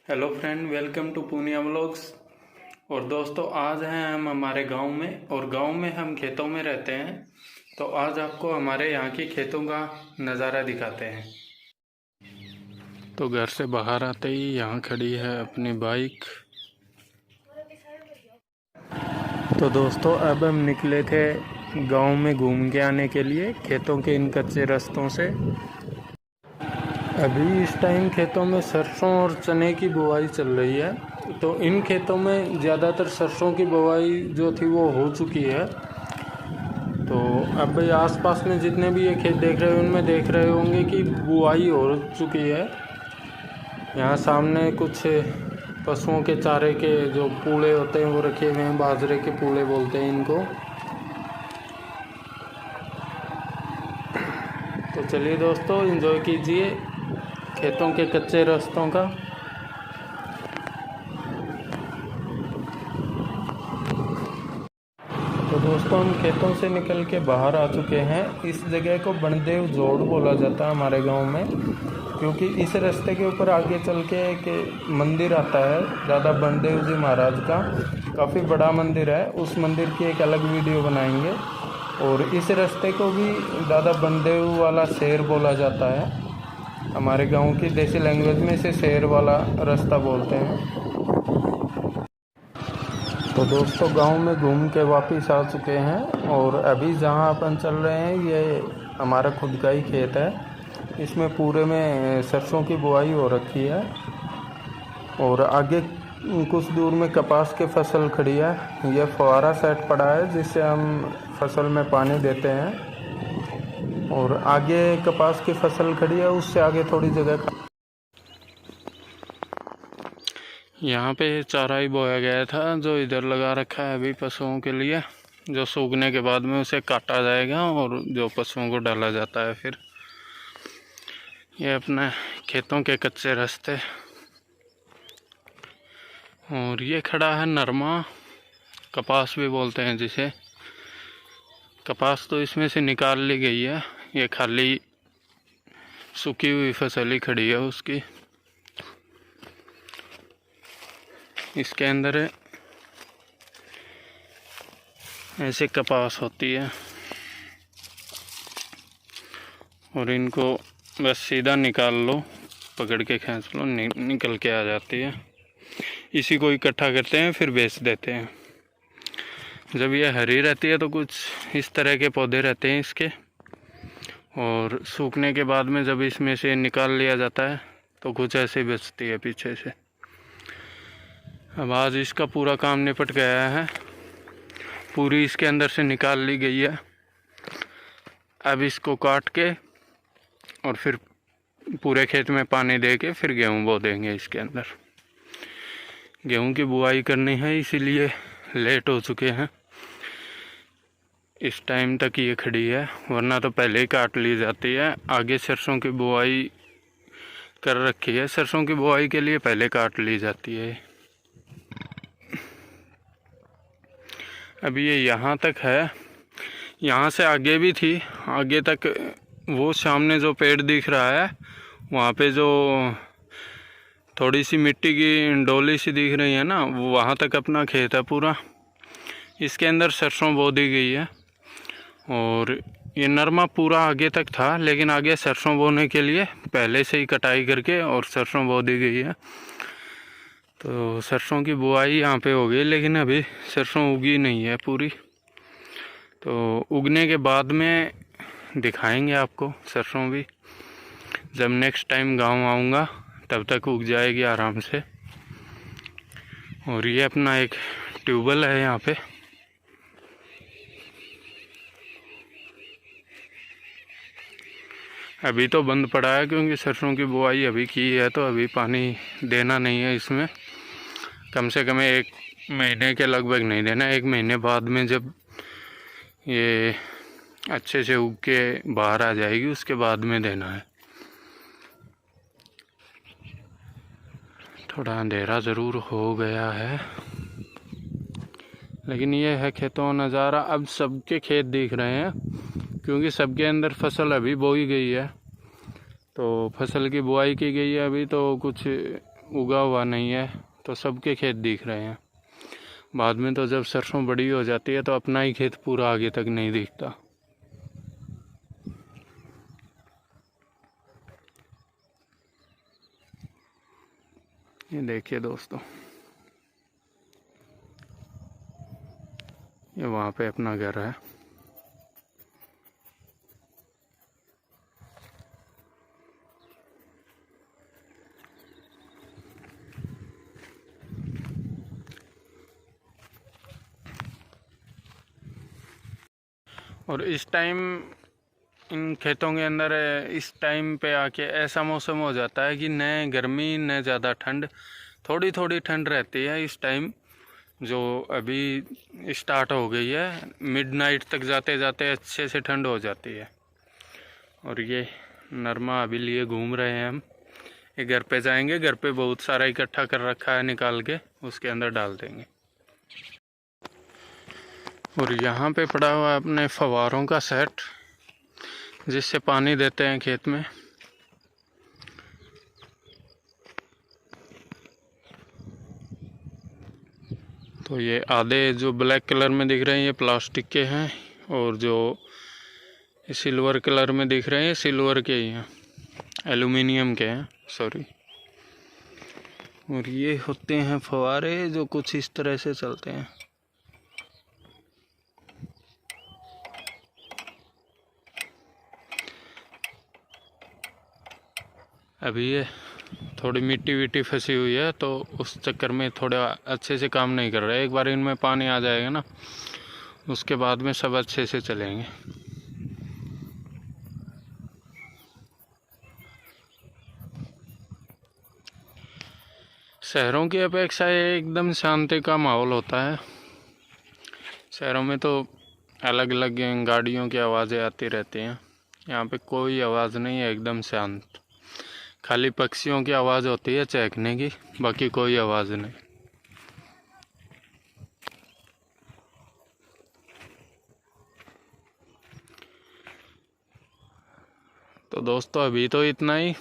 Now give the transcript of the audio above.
Hello friend, welcome to Poonia vlogs. और दोस्तों, आज हैं हम हमारे गांव में और गांव में हम खेतों में रहते हैं। तो आज आपको हमारे यहाँ की खेतों का नज़ारा दिखाते हैं। तो घर से बाहर आते ही यहाँ खड़ी है अपनी बाइक। तो दोस्तों, अब हम निकले थे गांव में घूम के आने के लिए खेतों के इन कच्चे रास्तों से। अभी इस टाइम खेतों में सरसों और चने की बुवाई चल रही है। तो इन खेतों में ज़्यादातर सरसों की बुवाई जो थी वो हो चुकी है। तो अब आसपास में जितने भी ये खेत देख रहे हैं उनमें देख रहे होंगे कि बुवाई हो चुकी है। यहाँ सामने कुछ पशुओं के चारे के जो पूले होते हैं वो रखे हुए हैं, बाजरे के पूले बोलते हैं इनको। तो चलिए दोस्तों, एंजॉय कीजिए खेतों के कच्चे रास्तों का। तो दोस्तों, हम खेतों से निकल के बाहर आ चुके हैं। इस जगह को बनदेव जोड़ बोला जाता है हमारे गांव में, क्योंकि इस रास्ते के ऊपर आगे चल के एक मंदिर आता है दादा बनदेव जी महाराज का। काफ़ी बड़ा मंदिर है, उस मंदिर की एक अलग वीडियो बनाएंगे। और इस रास्ते को भी दादा बनदेव वाला शेर बोला जाता है। हमारे गांव की देसी लैंग्वेज में इसे शेर वाला रास्ता बोलते हैं। तो दोस्तों, गांव में घूम के वापस आ चुके हैं और अभी जहां अपन चल रहे हैं ये हमारा खुद का ही खेत है। इसमें पूरे में सरसों की बुआई हो रखी है और आगे कुछ दूर में कपास की फसल खड़ी है। यह फुहारा सेट पड़ा है जिससे हम फसल में पानी देते हैं। और आगे कपास की फसल खड़ी है, उससे आगे थोड़ी जगह यहाँ पे चारा ही बोया गया था जो इधर लगा रखा है अभी पशुओं के लिए, जो सूखने के बाद में उसे काटा जाएगा और जो पशुओं को डाला जाता है। फिर ये अपने खेतों के कच्चे रास्ते। और ये खड़ा है नरमा, कपास भी बोलते हैं जिसे। कपास तो इसमें से निकाल ली गई है, ये खाली सूखी हुई फसल ही खड़ी है उसकी। इसके अंदर ऐसे कपास होती है और इनको बस सीधा निकाल लो, पकड़ के खींच लो, निकल के आ जाती है। इसी को इकट्ठा करते हैं, फिर बेच देते हैं। जब ये हरी रहती है तो कुछ इस तरह के पौधे रहते हैं इसके, और सूखने के बाद में जब इसमें से निकाल लिया जाता है तो कुछ ऐसे बचती है पीछे से। अब आज इसका पूरा काम निपट गया है, पूरी इसके अंदर से निकाल ली गई है। अब इसको काट के और फिर पूरे खेत में पानी दे के फिर गेहूँ बो देंगे इसके अंदर। गेहूँ की बुआई करनी है, इसीलिए लेट हो चुके हैं। इस टाइम तक ये खड़ी है, वरना तो पहले ही काट ली जाती है। आगे सरसों की बुआई कर रखी है, सरसों की बुआई के लिए पहले काट ली जाती है। अभी ये यहाँ तक है, यहाँ से आगे भी थी, आगे तक वो सामने जो पेड़ दिख रहा है वहाँ पे जो थोड़ी सी मिट्टी की डोली सी दिख रही है ना, वो वहाँ तक अपना खेत है पूरा। इसके अंदर सरसों बो दी गई है और ये नरमा पूरा आगे तक था, लेकिन आगे सरसों बोने के लिए पहले से ही कटाई करके और सरसों बो दी गई है। तो सरसों की बुआई यहाँ पे हो गई, लेकिन अभी सरसों उगी नहीं है पूरी। तो उगने के बाद में दिखाएंगे आपको सरसों भी। जब नेक्स्ट टाइम गांव आऊँगा तब तक उग जाएगी आराम से। और ये अपना एक ट्यूबवेल है यहाँ पे। अभी तो बंद पड़ा है क्योंकि सरसों की बुआई अभी की है, तो अभी पानी देना नहीं है इसमें। कम से कम 1 महीने के लगभग नहीं देना, 1 महीने बाद में जब ये अच्छे से उग के बाहर आ जाएगी उसके बाद में देना है। थोड़ा अंधेरा ज़रूर हो गया है, लेकिन ये है खेतों का नज़ारा। अब सबके खेत दिख रहे हैं क्योंकि सबके अंदर फसल अभी बोई गई है। तो फसल की बुआई की गई है अभी, तो कुछ उगा हुआ नहीं है, तो सबके खेत दिख रहे हैं। बाद में तो जब सरसों बड़ी हो जाती है तो अपना ही खेत पूरा आगे तक नहीं दिखता। ये देखिए दोस्तों, ये वहाँ पे अपना घर है। और इस टाइम इन खेतों के अंदर इस टाइम पे आके ऐसा मौसम हो जाता है कि न गर्मी न ज़्यादा ठंड, थोड़ी थोड़ी ठंड रहती है इस टाइम, जो अभी स्टार्ट हो गई है। मिडनाइट तक जाते जाते अच्छे से ठंड हो जाती है। और ये नरमा अभी लिए घूम रहे हैं हम। ये घर पे जाएंगे, घर पे बहुत सारा इकट्ठा कर रखा है, निकाल के उसके अंदर डाल देंगे। और यहाँ पे पड़ा हुआ है अपने फव्वारों का सेट, जिससे पानी देते हैं खेत में। तो ये आधे जो ब्लैक कलर में दिख रहे हैं ये प्लास्टिक के हैं, और जो सिल्वर कलर में दिख रहे हैं सिल्वर के ही हैं, एल्युमिनियम के हैं, सॉरी। और ये होते हैं फव्वारे जो कुछ इस तरह से चलते हैं। अभी ये थोड़ी मिट्टी विट्टी फंसी हुई है, तो उस चक्कर में थोड़ा अच्छे से काम नहीं कर रहा है। एक बार इनमें पानी आ जाएगा ना, उसके बाद में सब अच्छे से चलेंगे। शहरों की अपेक्षा ये एकदम शांति का माहौल होता है। शहरों में तो अलग अलग गाड़ियों की आवाज़ें आती रहती हैं, यहाँ पे कोई आवाज़ नहीं है, एकदम शांत। खाली पक्षियों की आवाज़ होती है चहकने की, बाकी कोई आवाज़ नहीं। तो दोस्तों अभी तो इतना ही।